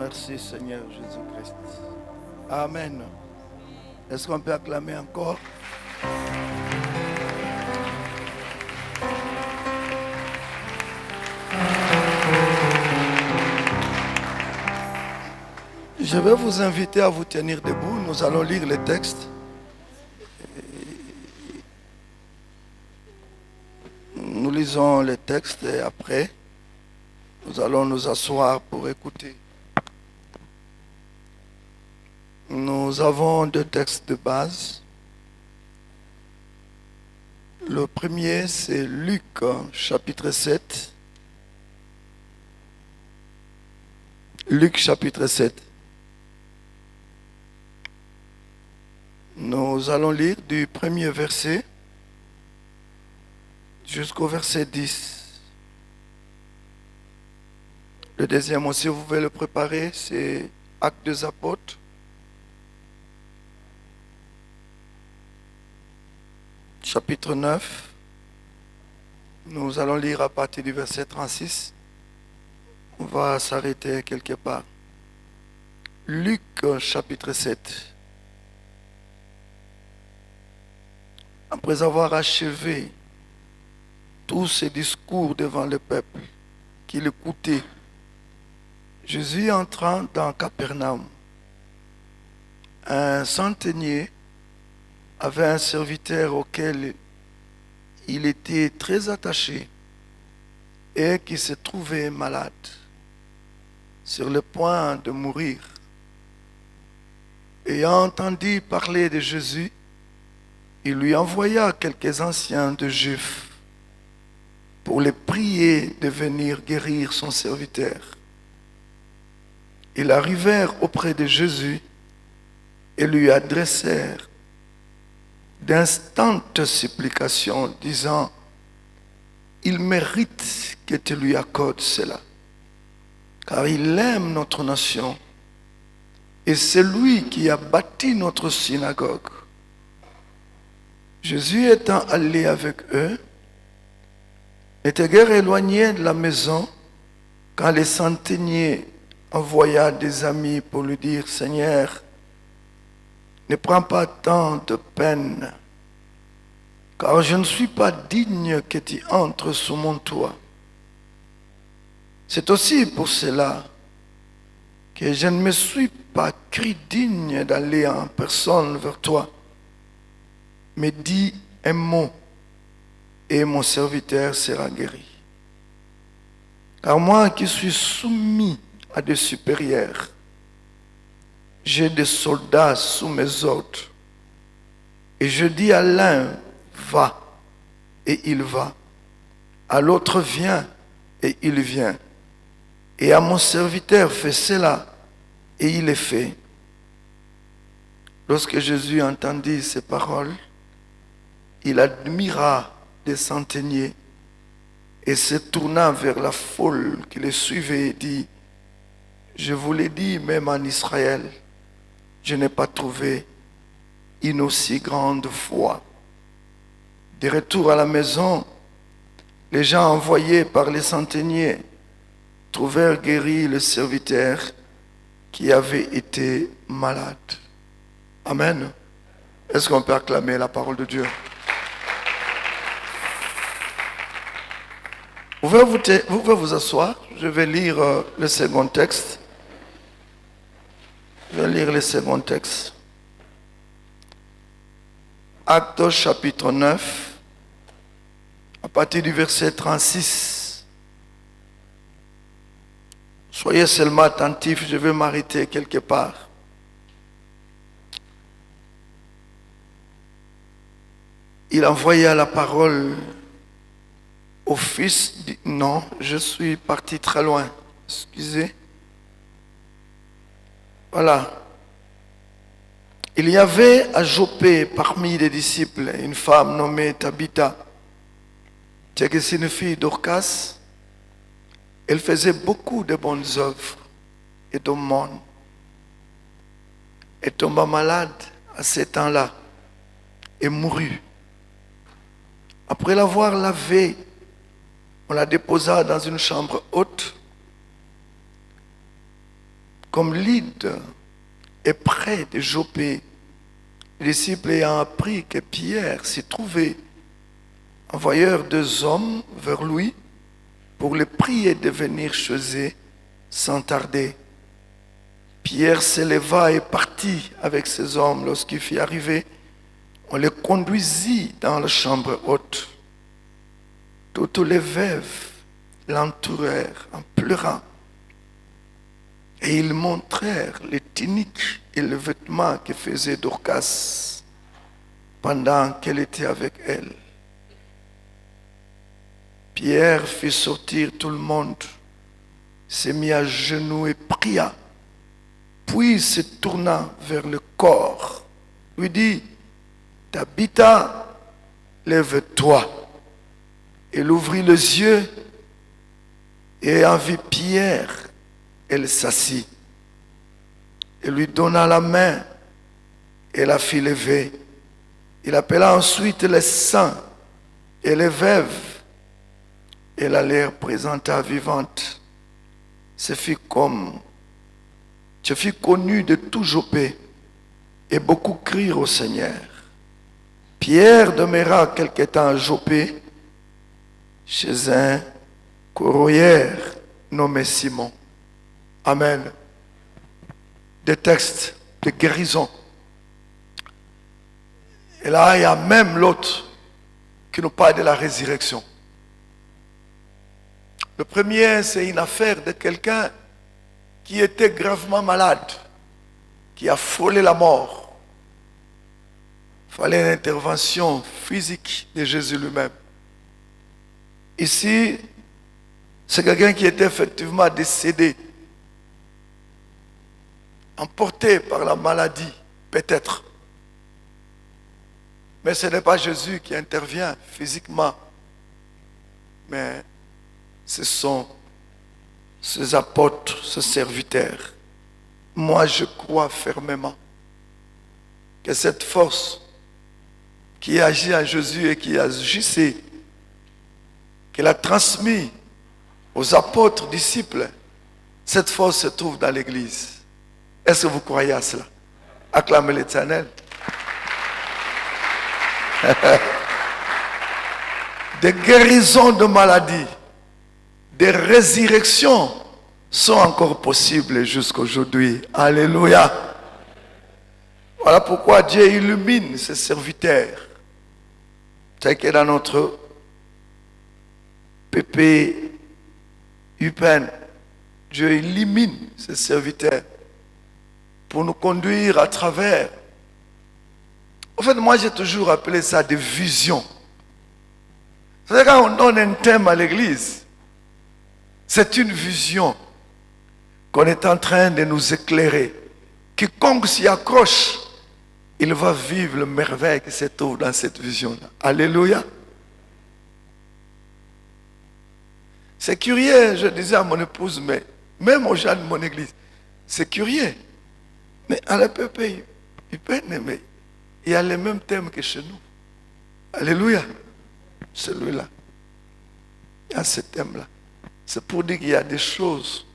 Merci Seigneur Jésus-Christ. Amen. Est-ce qu'on peut acclamer encore? Je vais vous inviter à vous tenir debout. Nous allons lire les textes. Nous lisons les textes et après, nous allons nous asseoir pour écouter. Nous avons deux textes de base. Le premier, c'est Luc, chapitre 7. Luc, chapitre 7. Nous allons lire du premier verset jusqu'au verset 10. Le deuxième aussi, vous pouvez le préparer, c'est Actes des Apôtres. Chapitre 9. Nous allons lire à partir du verset 36. On va s'arrêter quelque part. Luc, chapitre 7. Après avoir achevé tous ses discours devant le peuple qui l'écoutait, Jésus entrant dans Capernaum. Un centenier avait un serviteur auquel il était très attaché et qui se trouvait malade, sur le point de mourir. Ayant entendu parler de Jésus, il lui envoya quelques anciens de Juifs pour les prier de venir guérir son serviteur. Ils arrivèrent auprès de Jésus et lui adressèrent d'instantes supplications, disant: il mérite que tu lui accordes cela, car il aime notre nation et c'est lui qui a bâti notre synagogue. Jésus étant allé avec eux, n'était guère éloigné de la maison quand le centenier envoya des amis pour lui dire: Seigneur, ne prends pas tant de peine, car je ne suis pas digne que tu entres sous mon toit. C'est aussi pour cela que je ne me suis pas cru digne d'aller en personne vers toi. Mais dis un mot et mon serviteur sera guéri. Car moi qui suis soumis à des supérieurs, j'ai des soldats sous mes ordres. Et je dis à l'un, va, et il va. À l'autre, viens, et il vient. Et à mon serviteur, fais cela, et il est fait. Lorsque Jésus entendit ces paroles, il admira les centeniers et se tourna vers la foule qui les suivait et dit: je vous l'ai dit, même en Israël, je n'ai pas trouvé une aussi grande foi. De retour à la maison, les gens envoyés par les centeniers trouvèrent guéri le serviteur qui avait été malade. Amen. Est-ce qu'on peut acclamer la parole de Dieu? Vous pouvez vous asseoir. Je vais lire le second texte. Je vais lire le second texte. Actes chapitre 9, à partir du verset 36. Soyez seulement attentifs, je vais m'arrêter quelque part. Il envoya la parole au fils. Non, je suis parti très loin. Excusez. Voilà. Il y avait à Joppé parmi les disciples une femme nommée Tabitha, ce qui signifie Dorcas. Elle faisait beaucoup de bonnes œuvres et d'aumônes. Elle tomba malade à ce temps-là et mourut. Après l'avoir lavée, on la déposa dans une chambre haute comme Lyde est près de Joppé, les disciples ayant appris que Pierre s'y trouvait, envoyèrent 2 hommes vers lui pour le prier de venir chez eux sans tarder. Pierre se leva et partit avec ces hommes. Lorsqu'il fut arrivé, on les conduisit dans la chambre haute. Toutes les veuves l'entourèrent en pleurant. Et ils montrèrent les tuniques et les vêtements que faisait Dorcas pendant qu'elle était avec elle. Pierre fit sortir tout le monde, s'est mis à genoux et pria. Puis se tourna vers le corps, lui dit, « Tabitha, lève-toi. » Elle ouvrit les yeux et ayant vu Pierre, elle s'assit. Elle lui donna la main et la fit lever. Il appela ensuite les saints et les veuves et la leur présenta vivante. Ce fut connu de tout Joppé et beaucoup crurent au Seigneur. Pierre demeura quelque temps à Joppé chez un corroyeur nommé Simon. Amen. Des textes de guérison. Et là, il y a même l'autre qui nous parle de la résurrection. Le premier, c'est une affaire de quelqu'un qui était gravement malade, qui a frôlé la mort. Il fallait une intervention physique de Jésus lui-même. Ici, c'est quelqu'un qui était effectivement décédé, emporté par la maladie, peut-être. Mais ce n'est pas Jésus qui intervient physiquement, mais ce sont ses apôtres, ses serviteurs. Moi, je crois fermement que cette force qui agit en Jésus et qui agissait, qu'il a transmis aux apôtres, disciples, cette force se trouve dans l'Église. Est-ce que vous croyez à cela? Acclamez l'Éternel. Des guérisons de maladies, des résurrections sont encore possibles jusqu'aujourd'hui. Alléluia. Voilà pourquoi Dieu illumine ses serviteurs. C'est que dans notre pépé humain, Dieu illumine ses serviteurs pour nous conduire à travers. En fait, moi j'ai toujours appelé ça des visions. C'est quand on donne un thème à l'église, c'est une vision qu'on est en train de nous éclairer. Quiconque s'y accroche, il va vivre le merveille qui se trouve dans cette vision-là. Alléluia. C'est curieux, je disais à mon épouse, mais même aux gens de mon église, c'est curieux. Mais à la PP, mais il y a les mêmes thèmes que chez nous. Alléluia. Celui-là. Il y a ce thème-là. C'est pour dire qu'il y a des choses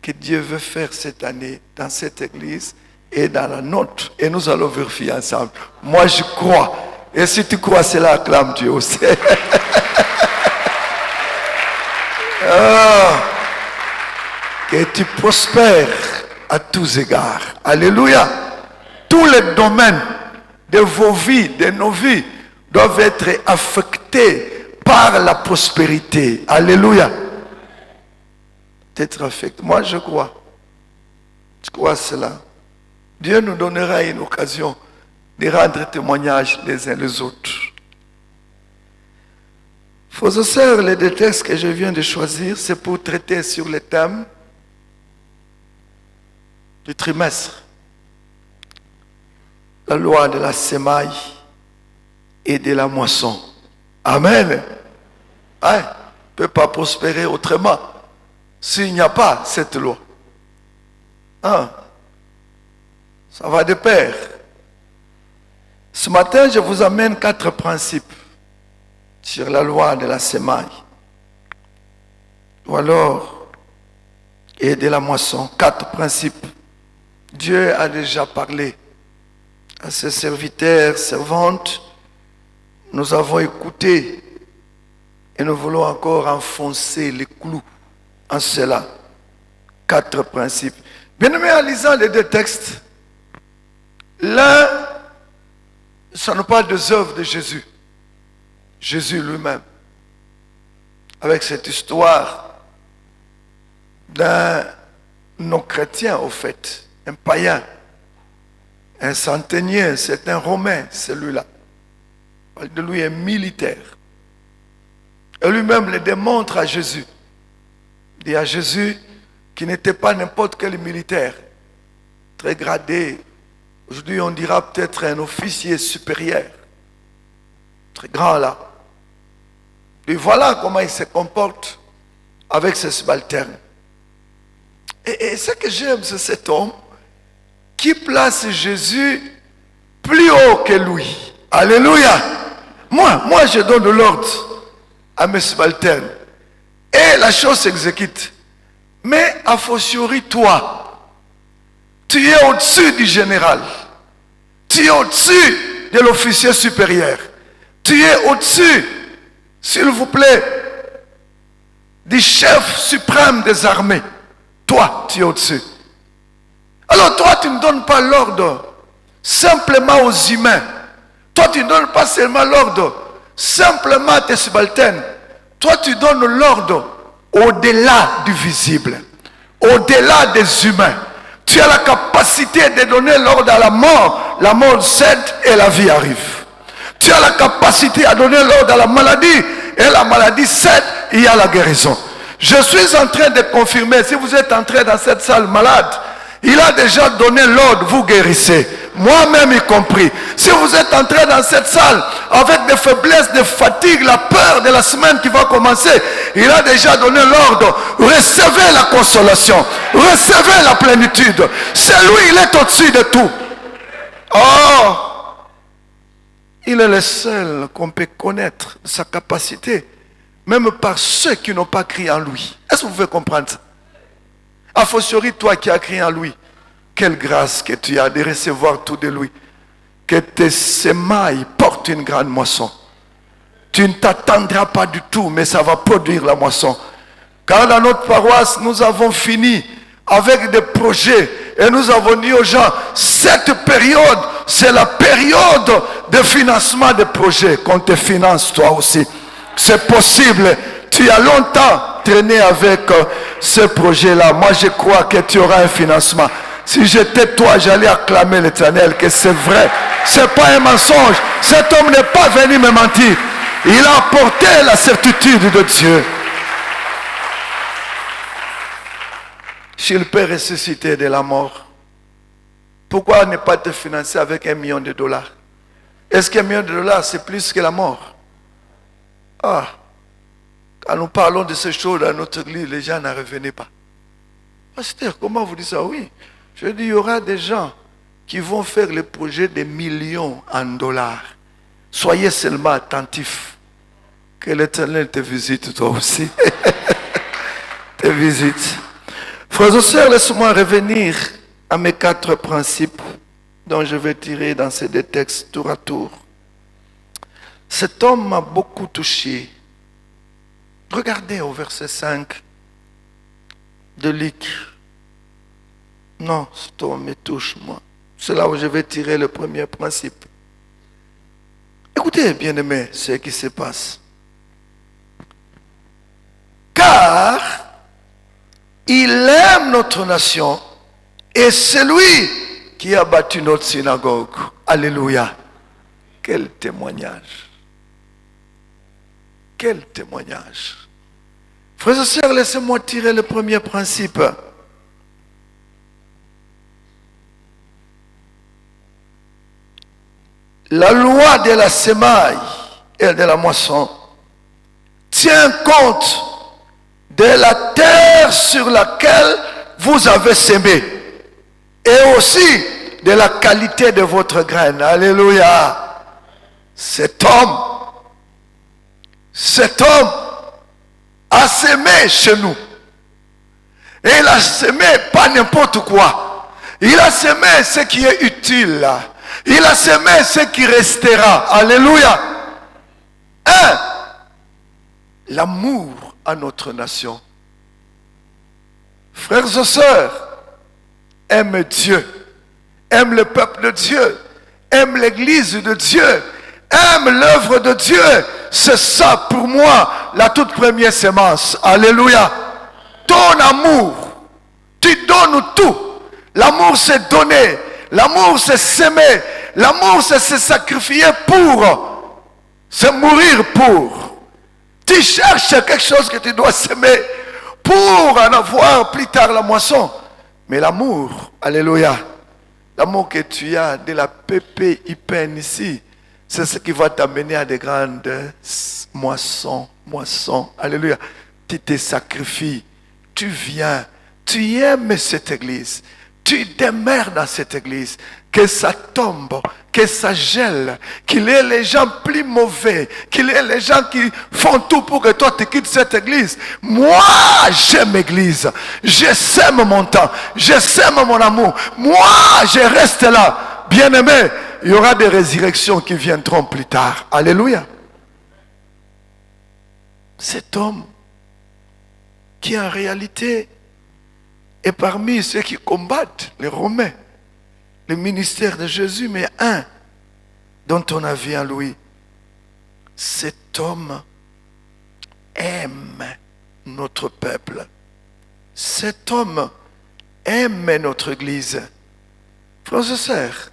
que Dieu veut faire cette année dans cette église et dans la nôtre. Et nous allons vérifier ensemble. Moi, je crois. Et si tu crois, cela acclame Dieu aussi. Que tu prospères à tous égards. Alléluia. Tous les domaines de vos vies, de nos vies, doivent être affectés par la prospérité. Alléluia. D'être affectés. Moi, je crois. Je crois cela. Dieu nous donnera une occasion de rendre témoignage les uns les autres. Frères et sœurs, les deux textes que je viens de choisir, c'est pour traiter sur le thème du trimestre. La loi de la semaille et de la moisson. Amen. On ne peut pas prospérer autrement s'il n'y a pas cette loi. Ça va de pair. Ce matin, je vous amène 4 principes sur la loi de la semaille. Ou alors, et de la moisson. 4 principes Dieu a déjà parlé à ses serviteurs, servantes. Nous avons écouté et nous voulons encore enfoncer les clous en cela. 4 principes. Bien-aimés, en lisant les 2 textes, l'un, ça nous parle des œuvres de Jésus. Jésus lui-même. Avec cette histoire d'un non-chrétien, au fait, un païen, un centenier, c'est un Romain, celui-là. On parle de lui un militaire. Et lui-même le démontre à Jésus. Il dit à Jésus qui n'était pas n'importe quel militaire, très gradé. Aujourd'hui, on dira peut-être un officier supérieur, très grand là. Et voilà comment il se comporte avec ses subalternes. Et ce que j'aime, c'est cet homme qui place Jésus plus haut que lui. Alléluia. Moi, je donne l'ordre à mes subalternes. Et la chose s'exécute. Mais a fortiori, toi, tu es au-dessus du général. Tu es au-dessus de l'officier supérieur. Tu es au-dessus, s'il vous plaît, du chef suprême des armées. Toi, tu es au-dessus. Alors toi, tu ne donnes pas l'ordre simplement aux humains. Toi, tu ne donnes pas seulement l'ordre simplement à tes subalternes. Toi, tu donnes l'ordre au-delà du visible, au-delà des humains. Tu as la capacité de donner l'ordre à la mort cède et la vie arrive. Tu as la capacité à donner l'ordre à la maladie et la maladie cède, il y a la guérison. Je suis en train de confirmer, si vous êtes entré dans cette salle malade, il a déjà donné l'ordre, vous guérissez. Moi-même y compris. Si vous êtes entré dans cette salle avec des faiblesses, des fatigues, la peur de la semaine qui va commencer, il a déjà donné l'ordre. Recevez la consolation. Recevez la plénitude. C'est lui, il est au-dessus de tout. Oh, il est le seul qu'on peut connaître sa capacité, même par ceux qui n'ont pas crié en lui. Est-ce que vous pouvez comprendre ça? A fortiori, toi qui as crié en lui, quelle grâce que tu as de recevoir tout de lui. Que tes semailles portent une grande moisson. Tu ne t'attendras pas du tout, mais ça va produire la moisson. Car dans notre paroisse, nous avons fini avec des projets et nous avons dit aux gens, cette période, c'est la période de financement des projets. Qu'on te finance toi aussi. C'est possible. Tu as longtemps traîné avec ce projet-là. Moi, je crois que tu auras un financement. Si j'étais toi, j'allais acclamer l'Éternel que c'est vrai. Ce n'est pas un mensonge. Cet homme n'est pas venu me mentir. Il a apporté la certitude de Dieu. S'il peut ressusciter de la mort, pourquoi ne pas te financer avec $1 million? Est-ce qu'$1 million, c'est plus que la mort? Ah, quand nous parlons de ces choses dans notre église, les gens n'en revenaient pas. Pasteur, comment vous dites ça? Oui. Je dis, il y aura des gens qui vont faire le projet de millions en dollars. Soyez seulement attentifs. Que l'Éternel te visite toi aussi. Te visite. Frères et sœurs, laisse-moi revenir à mes 4 principes dont je vais tirer dans ces 2 textes tour à tour. Cet homme m'a beaucoup touché. Regardez au verset 5 de Luc. Non, cet homme me touche, moi. C'est là où je vais tirer le premier principe. Écoutez, bien-aimés, ce qui se passe. Car il aime notre nation et c'est lui qui a bâti notre synagogue. Alléluia. Quel témoignage. Quel témoignage. Frères et sœurs, laissez-moi tirer le premier principe. La loi de la semaille et de la moisson tient compte de la terre sur laquelle vous avez semé et aussi de la qualité de votre graine. Alléluia. Cet homme a semé chez nous. Et il a semé pas n'importe quoi. Il a semé ce qui est utile. Il a semé ce qui restera. Alléluia. L'amour à notre nation. Frères et sœurs, aime Dieu. Aime le peuple de Dieu. Aime l'église de Dieu. Aime l'œuvre de Dieu. C'est ça pour moi la toute première sémence. Alléluia. Ton amour, tu donnes tout. L'amour c'est donner. L'amour c'est s'aimer. L'amour c'est se sacrifier pour. C'est mourir pour. Tu cherches quelque chose que tu dois s'aimer pour en avoir plus tard la moisson. Mais l'amour, alléluia, l'amour que tu as de la pépé hypen ici, c'est ce qui va t'amener à des grandes moissons. Alléluia. Tu te sacrifies, tu viens, tu aimes cette église, tu demeures dans cette église. Que ça tombe, que ça gèle, qu'il y ait les gens plus mauvais, qu'il y ait les gens qui font tout pour que toi tu quittes cette église. Moi, j'aime l'église. Je sème mon temps, je sème mon amour. Moi, je reste là. Bien-aimé, il y aura des résurrections qui viendront plus tard. Alléluia. Cet homme qui en réalité est parmi ceux qui combattent les Romains, le ministère de Jésus, mais un dont on a vu en lui. Cet homme aime notre peuple. Cet homme aime notre église. Frères et sœurs,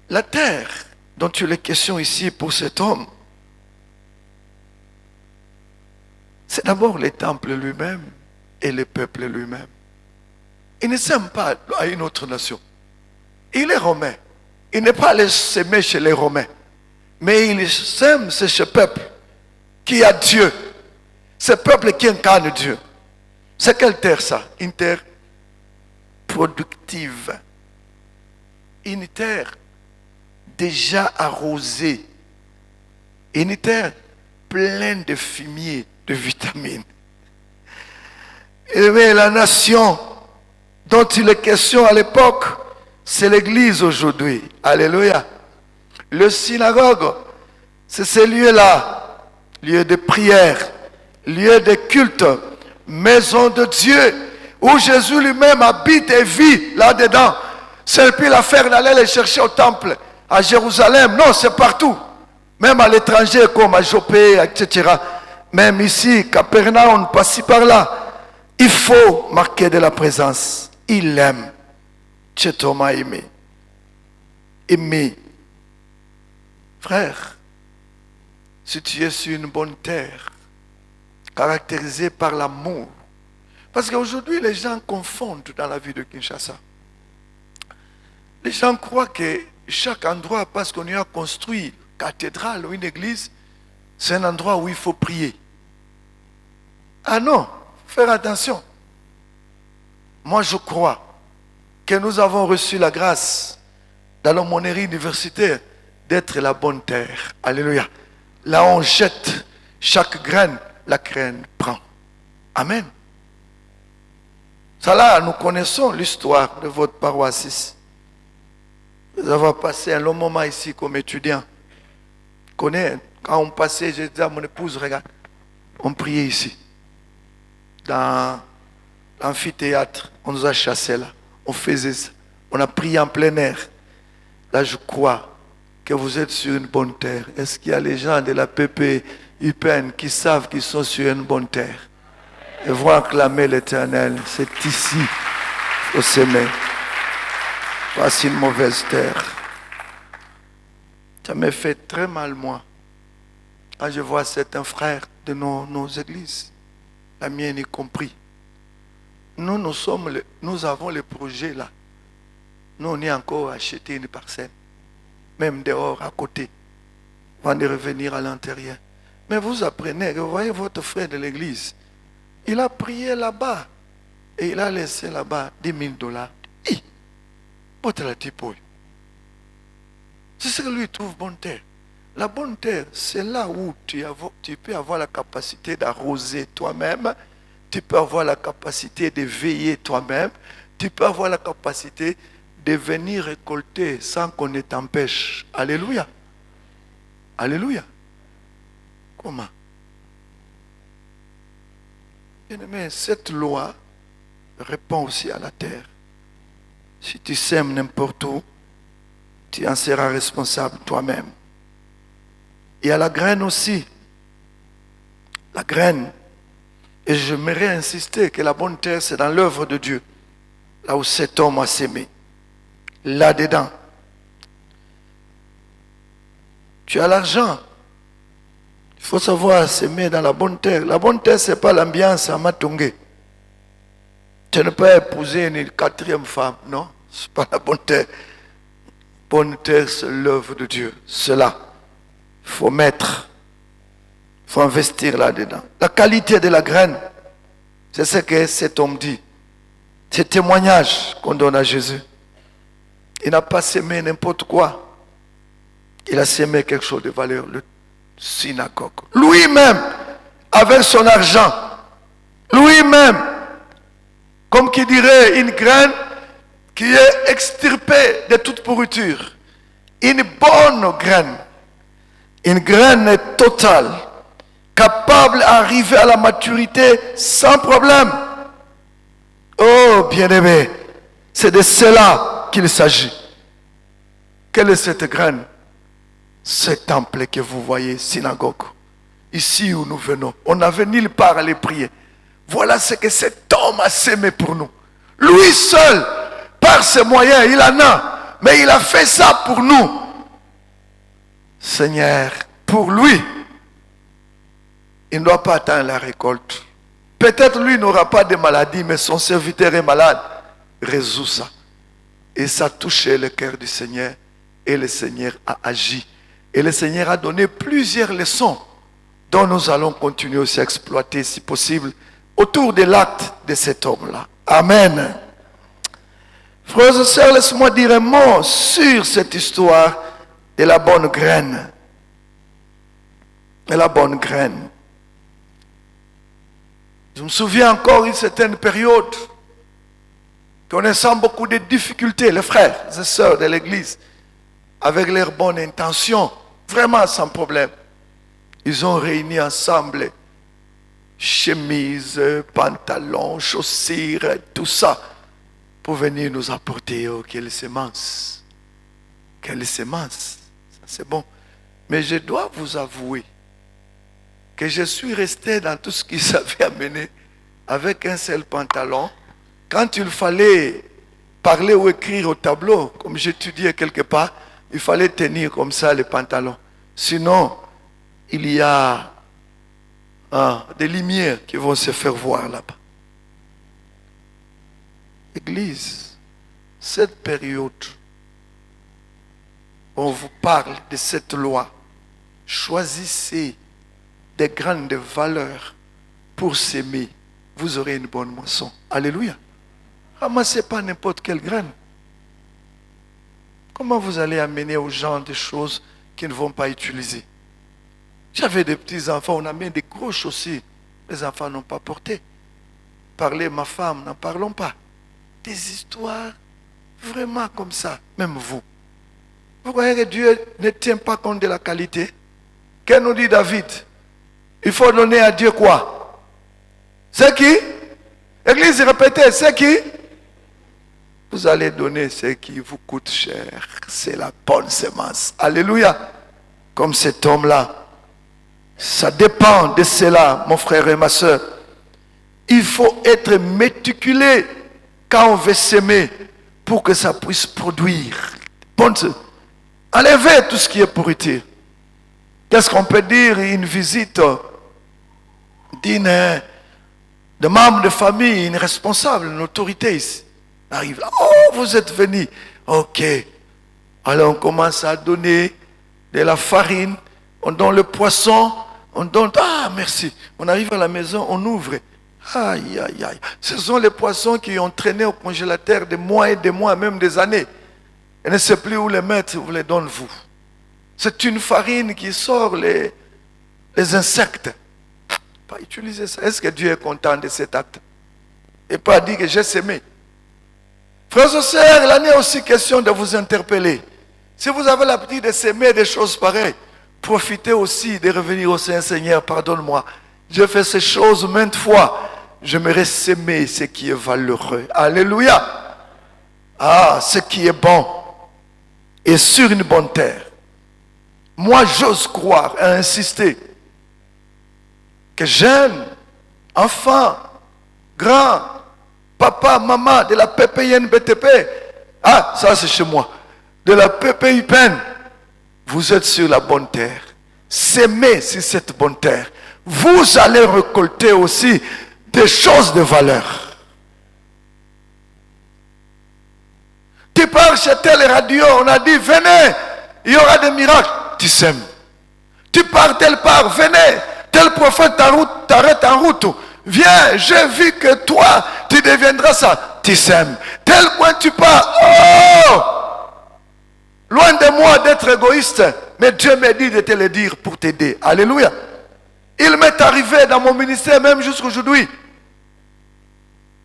la terre dont il est question ici pour cet homme, c'est d'abord le temple lui-même et le peuple lui-même. Il ne s'aime pas à une autre nation. Il est romain. Il n'est pas allé s'aimer chez les Romains. Mais il s'aime ce peuple qui a Dieu. Ce peuple qui incarne Dieu. C'est quelle terre ça? Une terre productive. Une terre déjà arrosée. Une terre pleine de fumier, de vitamines. Et bien, la nation dont il est question à l'époque, c'est l'église aujourd'hui. Alléluia. Le synagogue, c'est ces lieux-là, lieux de prière, lieux de culte, maison de Dieu, où Jésus lui-même habite et vit là-dedans. C'est plus l'affaire d'aller les chercher au temple, à Jérusalem. Non, c'est partout. Même à l'étranger, comme à Jopé, etc. Même ici, Capernaum, par-ci par-là. Il faut marquer de la présence. Il aime. Tu Thomas aimé. Aimé. Frère, si tu es sur une bonne terre, caractérisée par l'amour, parce qu'aujourd'hui les gens confondent dans la vie de Kinshasa. Les gens croient que chaque endroit, parce qu'on y a construit une cathédrale ou une église, c'est un endroit où il faut prier. Ah non, faire attention. Moi je crois que nous avons reçu la grâce dans l'aumônerie universitaire d'être la bonne terre. Alléluia. Là on jette chaque graine, la graine prend. Amen. Ça là, nous connaissons l'histoire de votre paroisse ici. Nous avons passé un long moment ici comme étudiants. Quand on passait, je disais à mon épouse, regarde, on priait ici. Dans l'amphithéâtre, on nous a chassés là. On faisait ça. On a prié en plein air. Là, je crois que vous êtes sur une bonne terre. Est-ce qu'il y a les gens de la PP UPN qui savent qu'ils sont sur une bonne terre? Et vont acclamer l'Éternel. C'est ici qu'il faut s'aimer. Pas si une mauvaise terre. Ça me fait très mal, moi, quand je vois certains frères de nos églises, la mienne y compris. Nous avons le projet là. Nous, on est encore acheté une parcelle. Même dehors, à côté. Avant de revenir à l'intérieur. Mais vous apprenez, vous voyez votre frère de l'église. Il a prié là-bas. Et il a laissé là-bas $10,000. C'est ce que lui trouve bonne terre. La bonne terre, c'est là où tu peux avoir la capacité d'arroser toi-même. Tu peux avoir la capacité de veiller toi-même. Tu peux avoir la capacité de venir récolter sans qu'on ne t'empêche. Alléluia. Alléluia. Comment? Bien-aimé, cette loi répond aussi à la terre. Si tu sèmes n'importe où, tu en seras responsable toi-même. Et à la graine aussi. La graine. Et j'aimerais insister que la bonne terre, c'est dans l'œuvre de Dieu. Là où cet homme a sémé. Là-dedans. Tu as l'argent. Il faut savoir s'aimer dans la bonne terre. La bonne terre, ce n'est pas l'ambiance à Matongé. Tu ne peux pas épouser une quatrième femme, non? Ce n'est pas la bonne terre. Bonne terre, c'est l'œuvre de Dieu. Cela, il faut mettre, il faut investir là-dedans. La qualité de la graine, c'est ce que cet homme dit. C'est le témoignage qu'on donne à Jésus. Il n'a pas sémé n'importe quoi. Il a sémé quelque chose de valeur, le synagogue. Lui-même, avec son argent, lui-même, comme qui dirait une graine qui est extirpée de toute pourriture. Une bonne graine. Une graine totale, capable d'arriver à la maturité sans problème. Oh, bien-aimé, c'est de cela qu'il s'agit. Quelle est cette graine? Ce temple que vous voyez, synagogue. Ici où nous venons, on n'avait nulle part à aller prier. Voilà ce que cet homme a sémé pour nous. Lui seul, par ses moyens, il en a. Mais il a fait ça pour nous. Seigneur, pour lui, il ne doit pas attendre la récolte. Peut-être lui n'aura pas de maladie, mais son serviteur est malade. Résout ça. Et ça a touché le cœur du Seigneur. Et le Seigneur a agi. Et le Seigneur a donné plusieurs leçons dont nous allons continuer aussi à exploiter, si possible, autour de l'acte de cet homme-là. Amen. Frères et sœurs, laisse-moi dire un mot sur cette histoire de la bonne graine. De la bonne graine. Je me souviens encore d'une certaine période, connaissant beaucoup de difficultés, les frères et sœurs de l'église, avec leurs bonnes intentions, vraiment sans problème. Ils ont réuni ensemble chemises, pantalons, chaussures, tout ça, pour venir nous apporter. Oh, quelle semence! Quelle semence! C'est bon. Mais je dois vous avouer que je suis resté dans tout ce qu'ils avaient amené avec un seul pantalon. Quand il fallait parler ou écrire au tableau, comme j'étudiais quelque part, il fallait tenir comme ça les pantalons. Sinon, il y a des lumières qui vont se faire voir là-bas. Église, cette période, on vous parle de cette loi. Choisissez des grandes valeurs pour s'aimer. Vous aurez une bonne moisson. Alléluia. Ramassez pas n'importe quelle graine. Comment vous allez amener aux gens des choses qu'ils ne vont pas utiliser? J'avais des petits-enfants, on amène des gros chaussures. Les enfants n'ont pas porté. Parler ma femme, n'en parlons pas. Des histoires vraiment comme ça, même vous. Vous croyez que Dieu ne tient pas compte de la qualité? Qu'est-ce que nous dit David? Il faut donner à Dieu quoi? C'est qui? Église, répétez, c'est qui? Vous allez donner ce qui vous coûte cher. C'est la bonne semence. Alléluia. Comme cet homme-là. Ça dépend de cela, mon frère et ma soeur. Il faut être méticuleux quand on veut s'aimer pour que ça puisse produire. Enlevez tout ce qui est pourriture. Qu'est-ce qu'on peut dire? Une visite de membre de famille, une responsable, une autorité ici, arrive là. Oh, vous êtes venu. Ok. Alors on commence à donner de la farine, on donne le poisson, on donne... Ah, merci. On arrive à la maison, on ouvre. Aïe, aïe, aïe. Ce sont les poissons qui ont traîné au congélateur des mois et des mois, même des années. Et ne sait plus où les mettre, vous les donnez vous. C'est une farine qui sort les insectes. Pas utiliser ça. Est-ce que Dieu est content de cet acte? Et pas dire que j'ai sémé. Frères et sœurs, il en est aussi question de vous interpeller. Si vous avez l'habitude de s'aimer des choses pareilles, profitez aussi de revenir au Seigneur, pardonne-moi. Je fais ces choses maintes fois. J'aimerais s'aimer ce qui est valeureux. Alléluia. Ah, ce qui est bon est sur une bonne terre. Moi, j'ose croire et insister que jeunes, enfants, grands, papa, maman, de la PPINBTP, ah, ça c'est chez moi, de la PPIPEN, vous êtes sur la bonne terre. S'aimer sur cette bonne terre. Vous allez récolter aussi des choses de valeur. Tu pars chez telle radio, on a dit, venez, il y aura des miracles. Tu sèmes. Tu pars telle part, venez, tel prophète t'arrête en route. Viens, j'ai vu que toi, tu deviendras ça. Tu sèmes. Tel point tu pars, oh! Loin de moi d'être égoïste, mais Dieu m'a dit de te le dire pour t'aider. Alléluia. Il m'est arrivé dans mon ministère, même jusqu'aujourd'hui.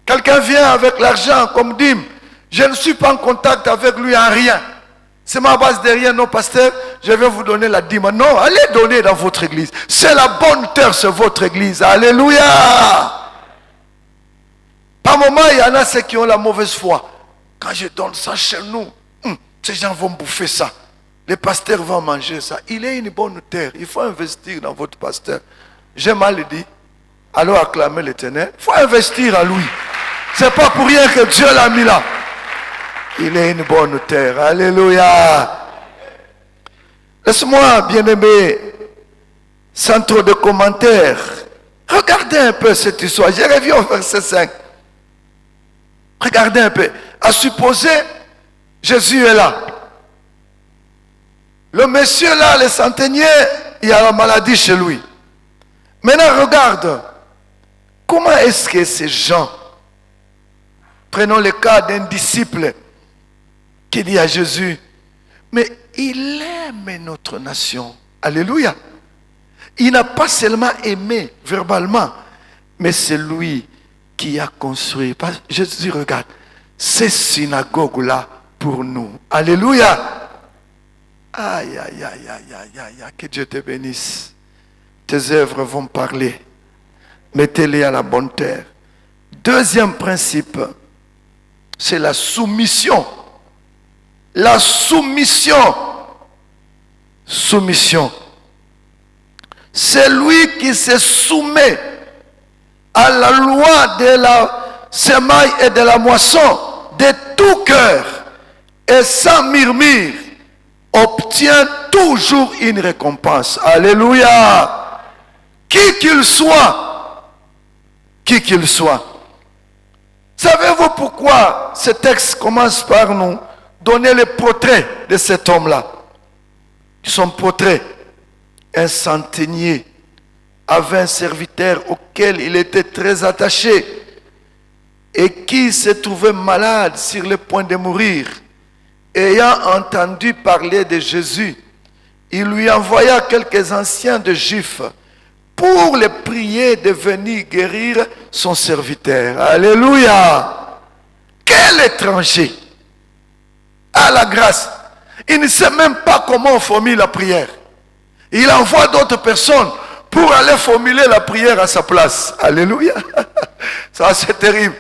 Quelqu'un vient avec l'argent comme dîme. Je ne suis pas en contact avec lui en rien. C'est ma base de rien, non, pasteur, je vais vous donner la dîme. Non, allez donner dans votre église. C'est la bonne terre, c'est votre église. Alléluia. Par moment, il y en a ceux qui ont la mauvaise foi. Quand je donne ça chez nous, ces gens vont bouffer ça. Les pasteurs vont manger ça. Il est une bonne terre. Il faut investir dans votre pasteur. J'ai mal dit. Alors acclamez l'Éternel. Il faut investir en lui. C'est pas pour rien que Dieu l'a mis là. Il est une bonne terre. Alléluia. Laisse-moi, bien-aimé, sans trop de commentaires, regardez un peu cette histoire. Je reviens au verset 5. Regardez un peu. À supposer, Jésus est là. Le monsieur là, le centenier, il y a la maladie chez lui. Maintenant, regarde. Comment est-ce que ces gens, prenons le cas d'un disciple qui dit à Jésus, mais il aime notre nation. Alléluia. Il n'a pas seulement aimé verbalement, mais c'est lui qui a construit. Jésus, regarde, ces synagogues-là pour nous. Alléluia. Aïe, aïe, aïe, aïe, aïe, aïe, que Dieu te bénisse. Tes œuvres vont parler. Mettez-les à la bonne terre. Deuxième principe, c'est la soumission. La soumission. Soumission. C'est lui qui se soumet à la loi de la semaille et de la moisson de tout cœur et sans murmure obtient toujours une récompense. Alléluia. Qui qu'il soit, qui qu'il soit. Savez-vous pourquoi ce texte commence par nous donner le portrait de cet homme-là? Son portrait, un centenier, avait un serviteur auquel il était très attaché et qui se trouvait malade sur le point de mourir. Ayant entendu parler de Jésus, il lui envoya quelques anciens de Juifs pour le prier de venir guérir son serviteur. Alléluia! Quel étranger! À la grâce! Il ne sait même pas comment on formule la prière. Il envoie d'autres personnes pour aller formuler la prière à sa place. Alléluia! Ça c'est terrible.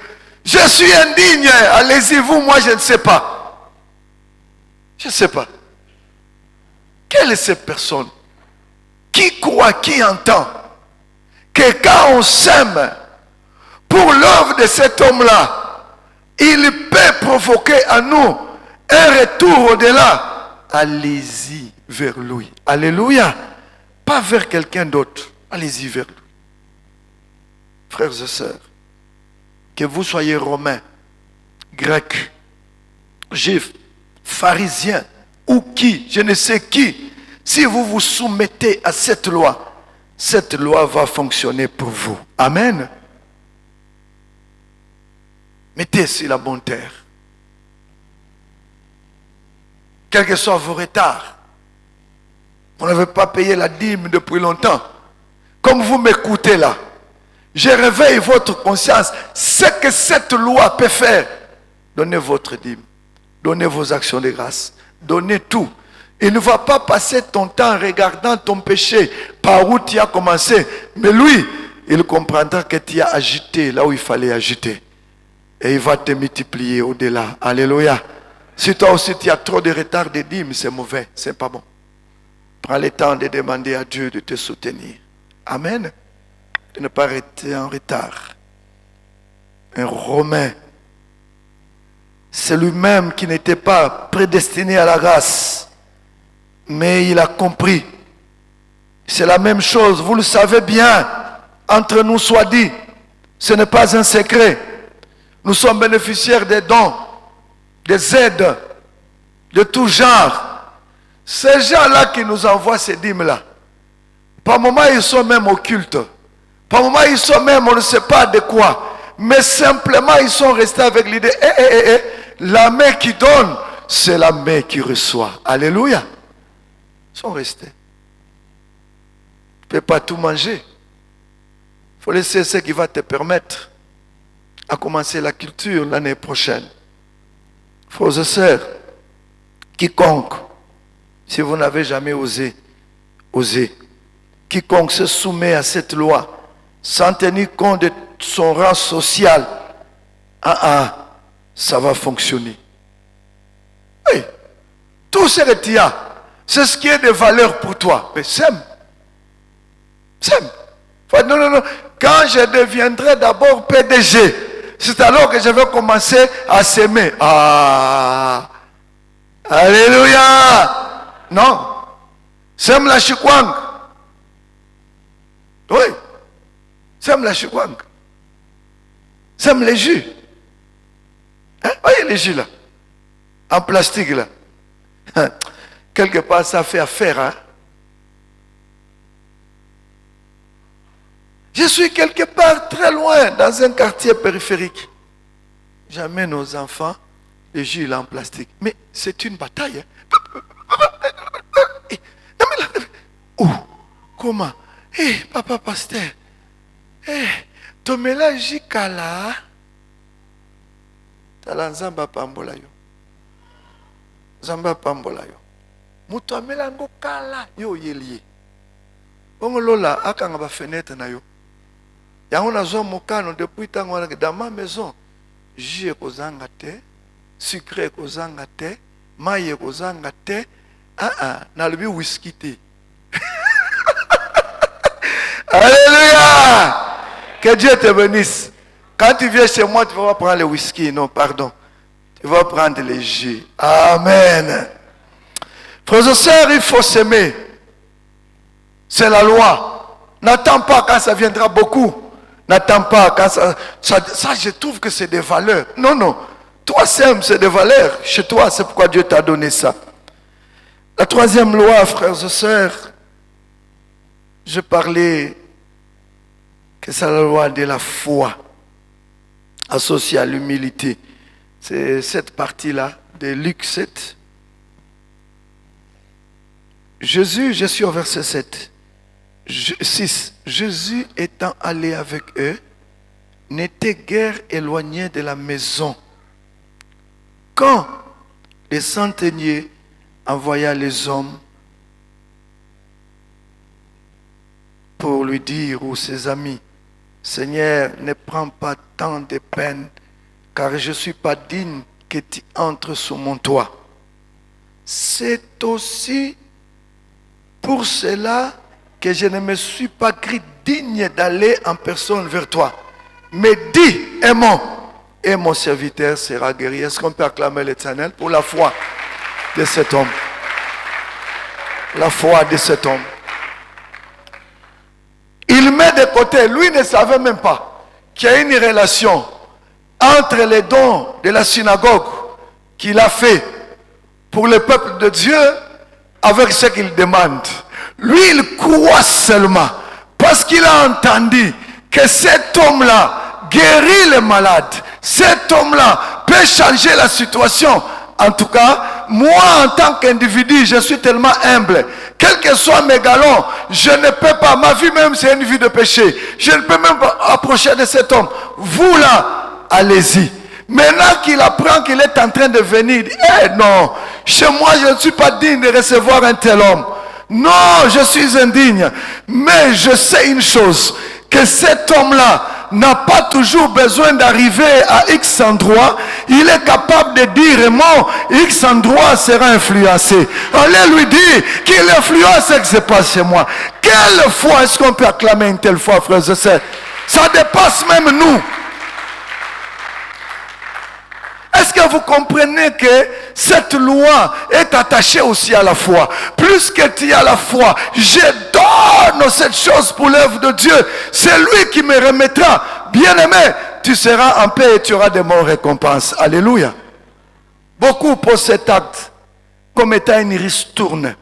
Je suis indigne. Allez-y vous, moi je ne sais pas. Je ne sais pas. Quelle est cette personne qui croit, qui entend que quand on s'aime pour l'œuvre de cet homme-là, il peut provoquer à nous un retour au-delà. Allez-y vers lui. Alléluia. Pas vers quelqu'un d'autre. Allez-y vers lui. Frères et sœurs, que vous soyez romains, grecs, juifs, pharisiens ou qui, je ne sais qui, si vous vous soumettez à cette loi va fonctionner pour vous. Amen. Mettez sur la bonne terre. Quels que soient vos retards, vous n'avez pas payé la dîme depuis longtemps. Comme vous m'écoutez là, je réveille votre conscience. Ce que cette loi peut faire Donnez votre dîme. Donnez vos actions de grâce. Donnez tout. Il ne va pas passer ton temps regardant ton péché par où tu as commencé. Mais lui, il comprendra que tu as agité là où il fallait agiter. Et il va te multiplier au-delà. Alléluia. Si toi aussi tu as trop de retard de dîmes, c'est mauvais, c'est pas bon. Prends le temps de demander à Dieu de te soutenir. Amen. De ne pas rester en retard. Un Romain, c'est lui-même qui n'était pas prédestiné à la grâce, mais il a compris. C'est la même chose, vous le savez bien, entre nous soit dit, ce n'est pas un secret. Nous sommes bénéficiaires des dons, des aides, de tout genre. Ces gens-là qui nous envoient ces dîmes-là, par moments ils sont même occultes, par moments ils sont même, on ne sait pas de quoi, mais simplement ils sont restés avec l'idée, la main qui donne, c'est la main qui reçoit. Alléluia. Ils sont restés. Tu ne peux pas tout manger. Il faut laisser ce qui va te permettre à commencer la culture l'année prochaine. Frères et sœurs, quiconque, si vous n'avez jamais osé, quiconque se soumet à cette loi, sans tenir compte de son rang social, ça va fonctionner. Oui, tout ce que tu as, c'est ce qui est de valeur pour toi. Mais sème. Non. Quand je deviendrai d'abord PDG, c'est alors que je vais commencer à s'aimer. Alléluia. Non. Sème la chikwang. Oui. Sème la chikwang. Sème les jus. Voyez les jus là. En plastique là. Quelque part ça fait affaire. Hein? Je suis quelque part très loin, dans un quartier périphérique. J'amène nos enfants les jus là en plastique. Mais c'est une bataille. Comment? Papa pasteur. Ton mélange kala. Tala nzamba pambola yo. Nzamba pambola yo. Mutu amelango kala yo yelie. Bongo lola akanga ba fenêtre na yo. Yango nazo mokano depuis tango wana dans ma maison. Jus ekozanga te, sucre ekozanga te, maille ekozanga te. Nalobi whisky te. Alléluia! Que Dieu te bénisse. Quand tu viens chez moi, tu vas pas prendre le whisky. Non, pardon. Tu vas prendre les jus. Amen. Frères et sœurs, il faut s'aimer. C'est la loi. N'attends pas quand ça viendra beaucoup. N'attends pas quand ça, je trouve que c'est des valeurs. Non. Toi, c'est des valeurs. Chez toi, c'est pourquoi Dieu t'a donné ça. La troisième loi, frères et sœurs, je parlais que c'est la loi de la foi associée à l'humilité. C'est cette partie-là de Luc 7. Jésus, je suis au verset 7. 6. Jésus étant allé avec eux, n'était guère éloigné de la maison. Quand les centeniers envoya les hommes pour lui dire, ou ses amis, Seigneur, ne prends pas tant de peine, car je ne suis pas digne que tu entres sous mon toit. C'est aussi pour cela que je ne me suis pas cru digne d'aller en personne vers toi. Mais dis, aimons, et mon serviteur sera guéri. Est-ce qu'on peut acclamer l'Éternel pour la foi de cet homme? La foi de cet homme. Il met de côté, lui ne savait même pas qu'il y a une relation entre les dons de la synagogue qu'il a fait pour le peuple de Dieu avec ce qu'il demande. Lui, il croit seulement parce qu'il a entendu que cet homme-là guérit les malades. Cet homme-là peut changer la situation. En tout cas, moi, en tant qu'individu, je suis tellement humble. Quels que soient mes galons, je ne peux pas. Ma vie même, c'est une vie de péché. Je ne peux même pas approcher de cet homme. Vous là, allez-y. Maintenant qu'il apprend qu'il est en train de venir, non, chez moi je ne suis pas digne de recevoir un tel homme. Non, je suis indigne. Mais je sais une chose, que cet homme-là n'a pas toujours besoin d'arriver à X endroit. Il est capable de dire, mon X endroit sera influencé. Allez lui dire qu'il influence ce qui se passe chez moi. Quelle foi est-ce qu'on peut acclamer une telle foi, frères et sœurs? Ça dépasse même nous. Est-ce que vous comprenez que cette loi est attachée aussi à la foi? Plus que tu as la foi, je donne cette chose pour l'œuvre de Dieu. C'est lui qui me remettra. Bien-aimé, tu seras en paix et tu auras de bonnes récompenses. Alléluia. Beaucoup posent cet acte comme étant une ristourne,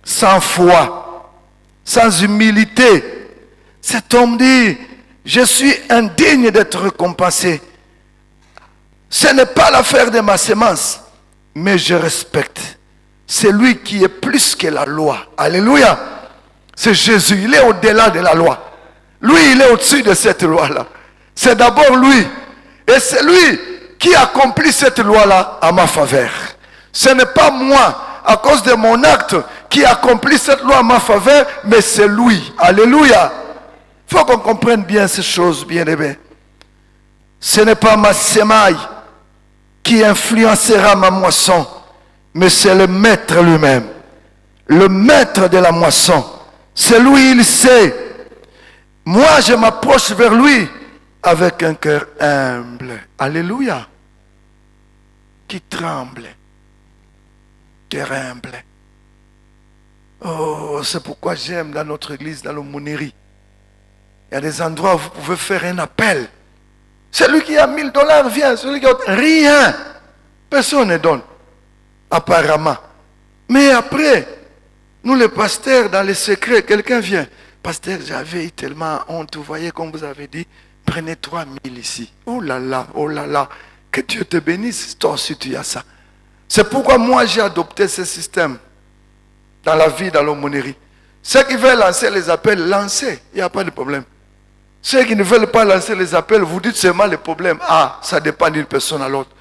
sans foi, sans humilité. Cet homme dit, je suis indigne d'être récompensé. Ce n'est pas l'affaire de ma sémence, mais je respecte. C'est lui qui est plus que la loi. Alléluia. C'est Jésus, il est au-delà de la loi. Lui, il est au-dessus de cette loi-là. C'est d'abord lui. Et c'est lui qui accomplit cette loi-là à ma faveur. Ce n'est pas moi, à cause de mon acte, qui accomplit cette loi à ma faveur, mais c'est lui. Alléluia. Il faut qu'on comprenne bien ces choses, bien aimés. Ce n'est pas ma sémaille qui influencera ma moisson, mais c'est le maître lui-même, le maître de la moisson. C'est lui, il sait. Moi, je m'approche vers lui avec un cœur humble. Alléluia. Qui tremble. Cœur humble. Oh, c'est pourquoi j'aime dans notre église, dans l'aumônerie. Il y a des endroits où vous pouvez faire un appel. Celui qui a $1000 vient, celui qui a rien. Personne ne donne, apparemment. Mais après, nous les pasteurs, dans les secrets, quelqu'un vient. Pasteur, j'avais tellement honte, vous voyez, comme vous avez dit, prenez 3000 ici. Oh là là, que Dieu te bénisse, toi aussi tu as ça. C'est pourquoi moi j'ai adopté ce système dans la vie, dans l'aumônerie. Ceux qui veulent lancer les appels, lancez, il n'y a pas de problème. Ceux qui ne veulent pas lancer les appels, vous dites seulement le problème. Ah, ça dépend d'une personne à l'autre.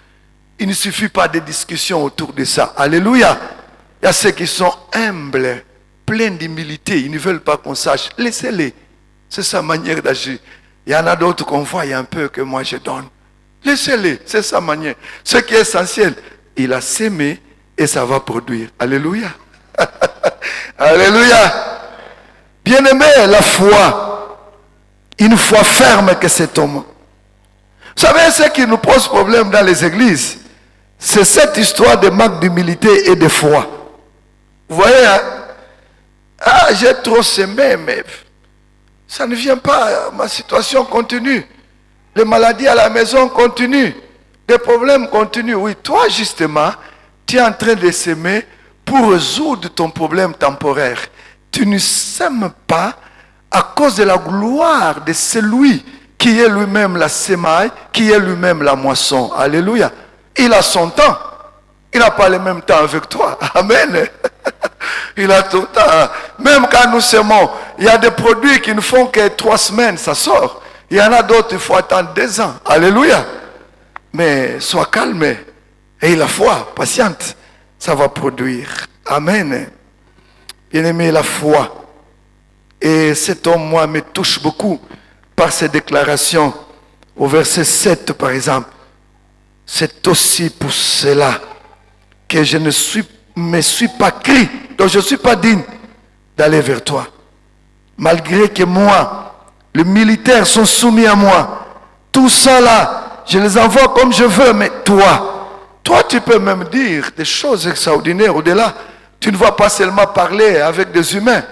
Il ne suffit pas de discussions autour de ça. Alléluia. Il y a ceux qui sont humbles, pleins d'humilité. Ils ne veulent pas qu'on sache. Laissez-les. C'est sa manière d'agir. Il y en a d'autres qu'on voit un peu que moi je donne. Laissez-les. C'est sa manière. Ce qui est essentiel, il a sémé et ça va produire. Alléluia. Alléluia. Bien-aimé, la foi. Une foi ferme que cet homme. Vous savez ce qui nous pose problème dans les églises? C'est cette histoire de manque d'humilité et de foi. Vous voyez, hein? Ah, j'ai trop semé, mais ça ne vient pas. Ma situation continue. Les maladies à la maison continuent. Les problèmes continuent. Oui, toi justement, tu es en train de s'aimer pour résoudre ton problème temporaire. Tu ne sèmes pas à cause de la gloire de celui qui est lui-même la sémaille, qui est lui-même la moisson. Alléluia. Il a son temps. Il n'a pas le même temps avec toi. Amen. Il a tout le temps. Même quand nous semons, il y a des produits qui ne font que 3 semaines, ça sort. Il y en a d'autres, il faut attendre 2 ans. Alléluia. Mais sois calme. Et la foi, patiente, ça va produire. Amen. Bien-aimé, la foi. Et cet homme, moi, me touche beaucoup par ses déclarations. Au verset 7, par exemple. C'est aussi pour cela que je ne me suis pas cru. Donc je ne suis pas digne d'aller vers toi. Malgré que moi, les militaires sont soumis à moi. Tout ça là, je les envoie comme je veux. Mais toi tu peux même dire des choses extraordinaires au-delà. Tu ne vas pas seulement parler avec des humains.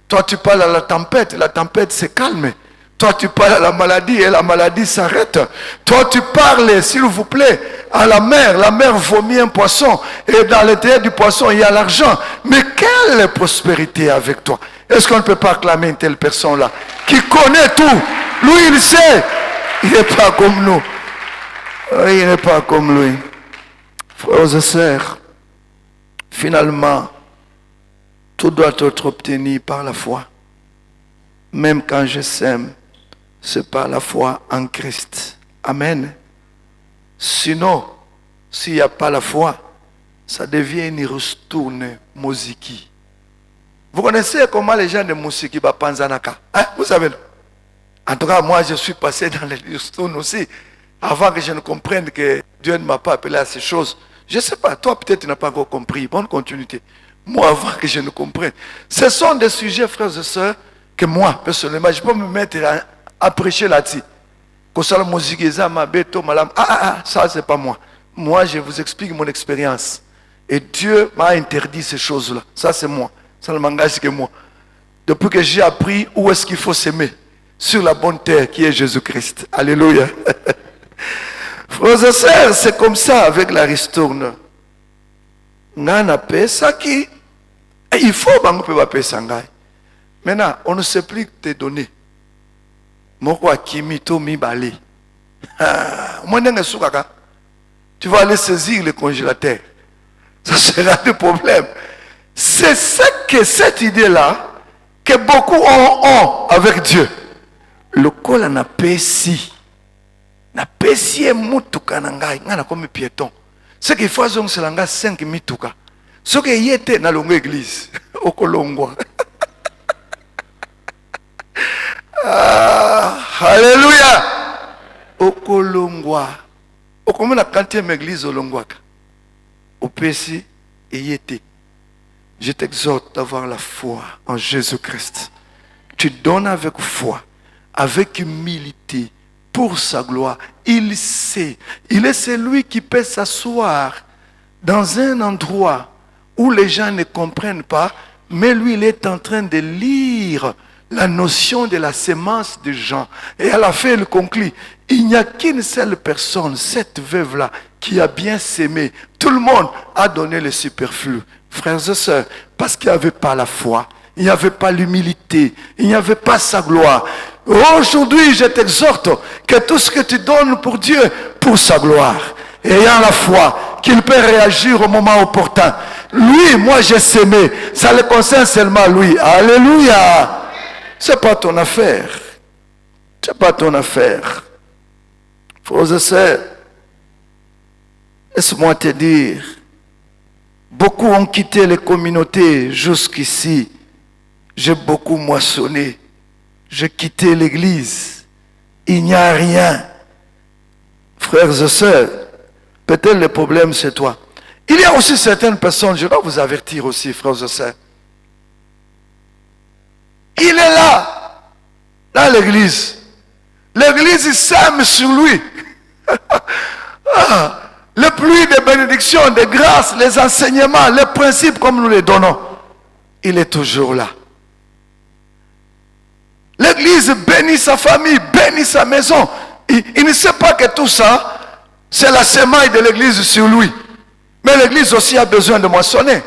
Toi, tu parles à la tempête se calme. Toi, tu parles à la maladie et la maladie s'arrête. Toi, tu parles, s'il vous plaît, à la mer vomit un poisson. Et dans l'intérieur du poisson, il y a l'argent. Mais quelle prospérité avec toi? Est-ce qu'on ne peut pas acclamer une telle personne-là qui connaît tout? Lui, il sait. Il n'est pas comme nous. Il n'est pas comme lui. Frères et sœurs, finalement, tout doit être obtenu par la foi. Même quand je sème, c'est par la foi en Christ. Amen. Sinon, s'il n'y a pas la foi, ça devient une ristourne moziki. Vous connaissez comment les gens de Moussiki Panzanaka? Hein? Vous savez? En tout cas, moi, je suis passé dans les ristournes aussi, avant que je ne comprenne que Dieu ne m'a pas appelé à ces choses. Je ne sais pas, toi peut-être tu n'as pas encore compris. Bonne continuité. Moi, avant que je ne comprenne. Ce sont des sujets, frères et sœurs, que moi, personnellement, je peux me mettre à prêcher là-dessus. Ça, c'est pas moi. Moi, je vous explique mon expérience. Et Dieu m'a interdit ces choses-là. Ça, c'est moi. Ça ne m'engage que moi. Depuis que j'ai appris où est-ce qu'il faut s'aimer. Sur la bonne terre qui est Jésus-Christ. Alléluia. Frères et sœurs, c'est comme ça avec la ristourne. Nana pesa qui. Il faut que sangai. Maintenant, on ne sait plus te donner. Moko akimi to mi bali. Tu vas aller saisir le congélateur. Ça sera le problème. C'est ce que cette idée-là que beaucoup ont avec Dieu. Le col n'a pas si. N'a pas si mutuka nangai. N'a comme piéton. Ce qu'il faut c'est langa 5 mituka. Ce qui y était dans l'église. Au Colongwa. Alléluia. Au Colongwa. Au combien la quantième église au Longwaka. Au Pessi et Yété. Je t'exhorte d'avoir la foi en Jésus-Christ. Tu donnes avec foi, avec humilité, pour sa gloire. Il sait. Il est celui qui peut s'asseoir dans un endroit où les gens ne comprennent pas, mais lui, il est en train de lire la notion de la sémence des gens. Et à la fin, il conclut, il n'y a qu'une seule personne, cette veuve-là, qui a bien sémé. Tout le monde a donné le superflu. Frères et sœurs, parce qu'il n'y avait pas la foi, il n'y avait pas l'humilité, il n'y avait pas sa gloire. Aujourd'hui, je t'exhorte que tout ce que tu donnes pour Dieu, pour sa gloire, ayant la foi, qu'il peut réagir au moment opportun. Lui, moi j'ai sémé, ça le concerne seulement lui. Alléluia. C'est pas ton affaire. C'est pas ton affaire. Frères et sœurs, laisse-moi te dire, beaucoup ont quitté les communautés jusqu'ici. J'ai beaucoup moissonné. J'ai quitté l'église. Il n'y a rien. Frères et sœurs, peut-être le problème c'est toi. Il y a aussi certaines personnes, je dois vous avertir aussi, frères et sœurs. Il est là, dans l'église. L'église, il sème sur lui. Le pluie de bénédictions, de grâces, les enseignements, les principes comme nous les donnons. Il est toujours là. L'église bénit sa famille, bénit sa maison. Il ne sait pas que tout ça, c'est la semaille de l'église sur lui. Mais l'église aussi a besoin de moissonner.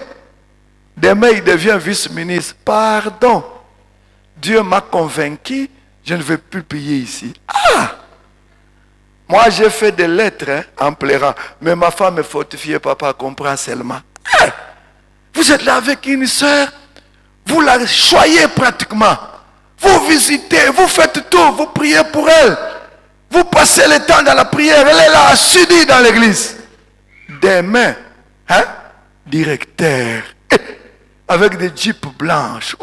Demain, il devient vice-ministre. Pardon. Dieu m'a convaincu, je ne vais plus prier ici. Moi, j'ai fait des lettres en pleurant. Mais ma femme est fortifiée, papa comprend seulement. Vous êtes là avec une soeur, vous la choyez pratiquement. Vous visitez, vous faites tout, vous priez pour elle. Vous passez le temps dans la prière, elle est là, assidue dans l'église. Demain, directeur, avec des jeeps blanches,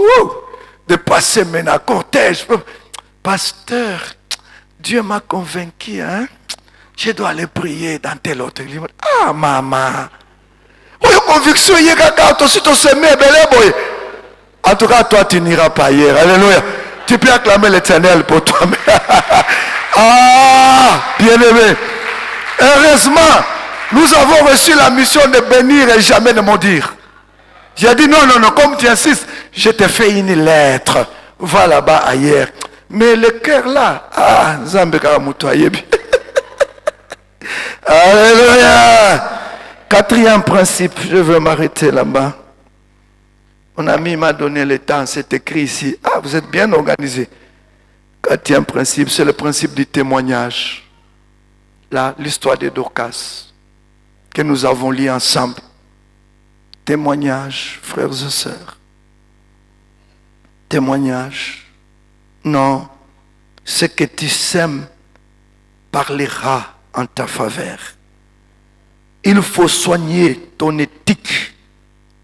de passer maintenant, cortège. Pasteur, Dieu m'a convaincu, je dois aller prier dans tel autre église. Ah, maman. Conviction, en tout cas, toi, tu n'iras pas hier. Alléluia. Tu peux acclamer l'Éternel pour toi. Bien-aimé. Heureusement, nous avons reçu la mission de bénir et jamais de maudire. J'ai dit non, comme tu insistes, je te fais une lettre. Va là-bas ailleurs. Mais le cœur là, Zambeka Moutoye. Alléluia. Quatrième principe, je veux m'arrêter là-bas. Mon ami m'a donné le temps, c'est écrit ici. Vous êtes bien organisé. Quatrième principe, c'est le principe du témoignage. Là, l'histoire de Dorcas, que nous avons lu ensemble. Témoignage, frères et sœurs. Témoignage. Non, ce que tu sèmes parlera en ta faveur. Il faut soigner ton éthique.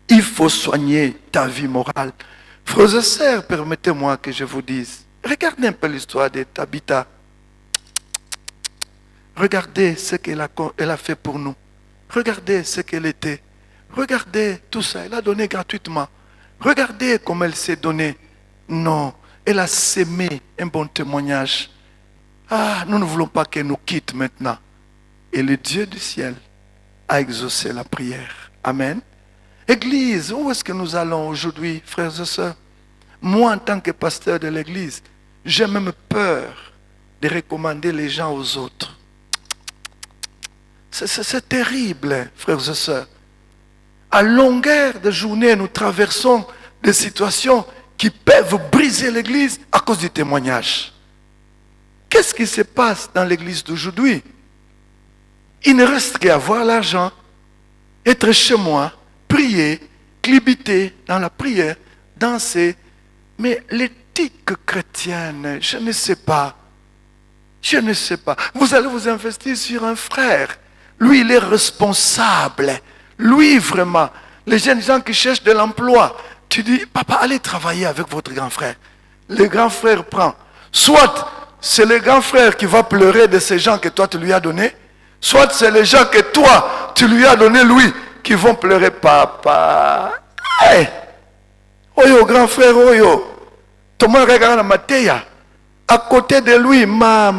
Il faut soigner ta vie morale. Frères et sœurs, permettez-moi que je vous dise, regardez un peu l'histoire de Tabitha. Regardez ce qu'elle a fait pour nous. Regardez ce qu'elle était. Regardez tout ça. Elle a donné gratuitement. Regardez comment elle s'est donnée. Non, elle a sémé un bon témoignage. Ah, nous ne voulons pas qu'elle nous quitte maintenant. Et le Dieu du ciel a exaucé la prière. Amen. Église, où est-ce que nous allons aujourd'hui, frères et sœurs? Moi, en tant que pasteur de l'église, j'ai même peur de recommander les gens aux autres. C'est terrible, frères et sœurs. À longueur de journée, nous traversons des situations qui peuvent briser l'église à cause du témoignage. Qu'est-ce qui se passe dans l'église d'aujourd'hui? Il ne reste qu'à avoir l'argent, être chez moi, prier, clibiter dans la prière, danser. Mais l'éthique chrétienne, je ne sais pas. Je ne sais pas. Vous allez vous investir sur un frère. Lui, il est responsable. Lui, vraiment. Les jeunes gens qui cherchent de l'emploi. Tu dis, papa, allez travailler avec votre grand frère. Le grand frère prend. Soit c'est le grand frère qui va pleurer de ces gens que toi, tu lui as donnés. Soit c'est les gens que toi, tu lui as donné lui, qui vont pleurer, papa. Hey! Oyo, grand frère, oyo. Tout le monde regarde la Mathéa. À côté de lui, ma.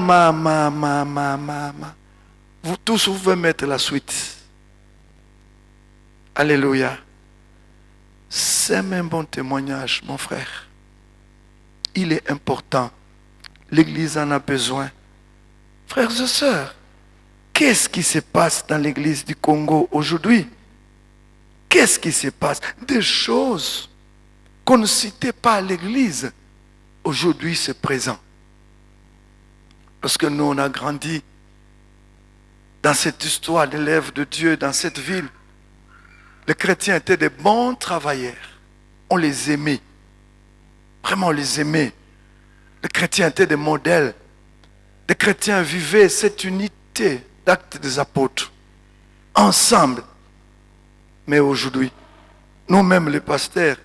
Vous tous, vous pouvez mettre la suite. Alléluia. C'est un bon témoignage, mon frère. Il est important. L'église en a besoin. Frères et sœurs, qu'est-ce qui se passe dans l'église du Congo aujourd'hui? Qu'est-ce qui se passe? Des choses qu'on ne citait pas à l'église. Aujourd'hui, c'est présent. Parce que nous, on a grandi dans cette histoire d'élèves de Dieu, dans cette ville. Les chrétiens étaient des bons travailleurs. On les aimait. Vraiment, on les aimait. Les chrétiens étaient des modèles. Les chrétiens vivaient cette unité d'actes des apôtres. Ensemble. Mais aujourd'hui, nous-mêmes les pasteurs,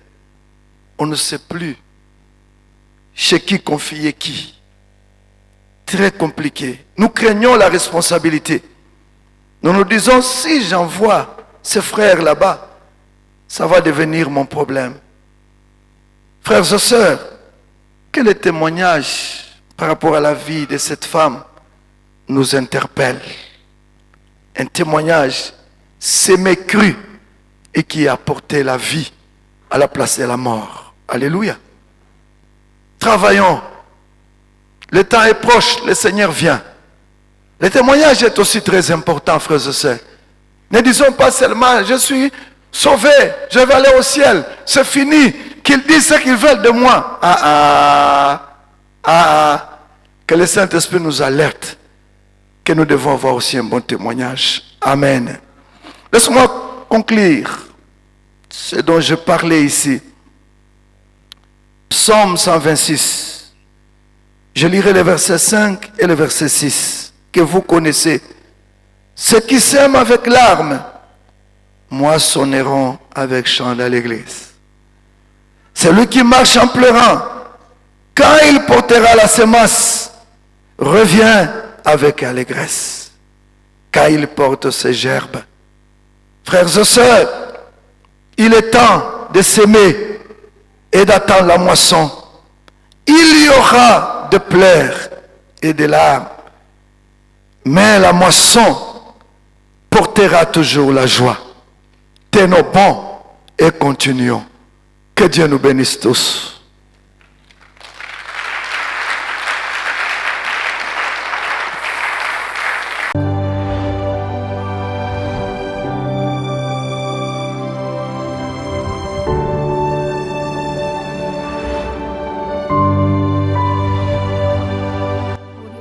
on ne sait plus chez qui confier qui. Très compliqué. Nous craignons la responsabilité. Nous nous disons, si j'envoie ces frères là-bas, ça va devenir mon problème. Frères et sœurs, quel est le témoignage par rapport à la vie de cette femme nous interpelle? Un témoignage sémé cru et qui a apporté la vie à la place de la mort. Alléluia. Travaillons. Le temps est proche, le Seigneur vient. Le témoignage est aussi très important, frères et sœurs. Ne disons pas seulement, je suis sauvé, je vais aller au ciel, c'est fini, qu'ils disent ce qu'ils veulent de moi. Que le Saint-Esprit nous alerte, que nous devons avoir aussi un bon témoignage. Amen. Laisse-moi conclure ce dont je parlais ici. Psaume 126. Je lirai le verset 5 et le verset 6, que vous connaissez. Ceux qui sèment avec larmes, moissonneront avec chant dans l'église. Celui qui marche en pleurant, quand il portera la semence, revient avec allégresse, car il porte ses gerbes. Frères et sœurs, il est temps de s'aimer et d'attendre la moisson. Il y aura de pleurs et de larmes, mais la moisson portera toujours la joie. Tenons bon et continuons. Que Dieu nous bénisse tous.